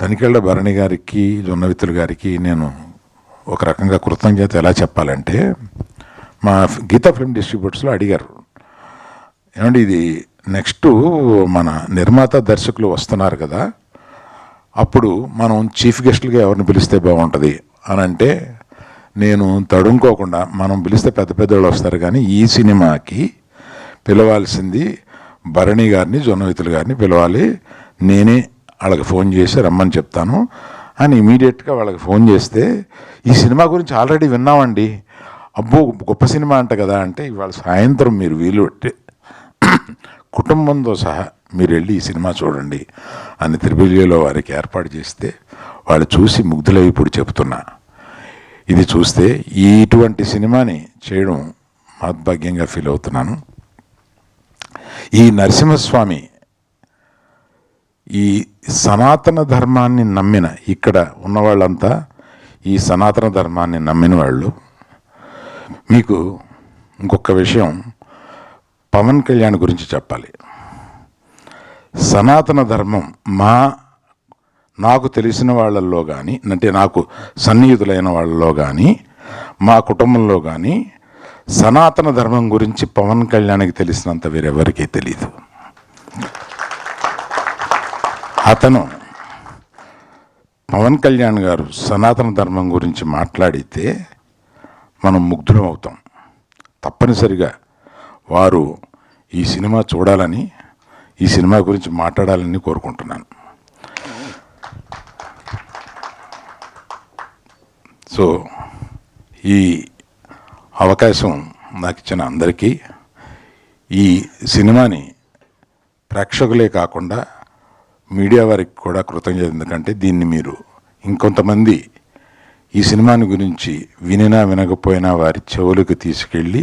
తనికెళ్ళ భరణి గారికి, జొన్నవిత్తుల గారికి నేను ఒక రకంగా కృతజ్ఞత ఎలా చెప్పాలంటే, మా గీతా ఫిల్మ్ డిస్ట్రిబ్యూటర్స్లో అడిగారు, ఏమండి ఇది నెక్స్ట్ మన నిర్మాత దర్శకులు వస్తున్నారు కదా, అప్పుడు మనం చీఫ్ గెస్టులుగా ఎవరిని పిలిస్తే బాగుంటుంది అని అంటే, నేను తడుముకోకుండా మనం పిలిస్తే పెద్ద పెద్దవాళ్ళు వస్తారు కానీ ఈ సినిమాకి పిలవాల్సింది భరణి గారిని, జొన్నవిత్తుల గారిని పిలవాలి, నేనే వాళ్ళకి ఫోన్ చేసి రమ్మని చెప్తాను అని ఇమీడియట్గా వాళ్ళకి ఫోన్ చేస్తే, ఈ సినిమా గురించి ఆల్రెడీ విన్నామండి, అబ్బో గొప్ప సినిమా అంట కదా అంటే, ఇవాళ సాయంత్రం మీరు వీలు పెట్టి కుటుంబంతో సహా మీరు వెళ్ళి ఈ సినిమా చూడండి అని త్రిబులిలో వారికి ఏర్పాటు చేస్తే వాళ్ళు చూసి ముగ్ధులై ఇప్పుడు చెప్తున్నా, ఇది చూస్తే ఇటువంటి సినిమాని చేయడం మహద్భాగ్యంగా ఫీల్ అవుతున్నాను. ఈ నరసింహస్వామి ఈ సనాతన ధర్మాన్ని నమ్మిన, ఇక్కడ ఉన్నవాళ్ళంతా ఈ సనాతన ధర్మాన్ని నమ్మిన వాళ్ళు. మీకు ఇంకొక విషయం పవన్ కళ్యాణ్ గురించి చెప్పాలి. సనాతన ధర్మం నాకు తెలిసిన వాళ్ళల్లో కానీ, అంటే నాకు సన్నిహితులైన వాళ్ళలో కానీ, మా కుటుంబంలో కానీ సనాతన ధర్మం గురించి పవన్ కళ్యాణ్కి తెలిసినంత వేరెవరికీ తెలీదు. అతను పవన్ కళ్యాణ్ గారు సనాతన ధర్మం గురించి మాట్లాడితే మనం ముగ్ధులం అవుతాం. తప్పనిసరిగా వారు ఈ సినిమా చూడాలని, ఈ సినిమా గురించి మాట్లాడాలని కోరుకుంటున్నాను. సో ఈ అవకాశం నాకు ఇచ్చిన అందరికీ, ఈ సినిమాని ప్రేక్షకులే కాకుండా మీడియా వారికి కూడా కృతజ్ఞత. ఎందుకంటే దీన్ని మీరు ఇంకొంతమంది ఈ సినిమాని గురించి వినినా వినకపోయినా వారి చెవులకు తీసుకెళ్ళి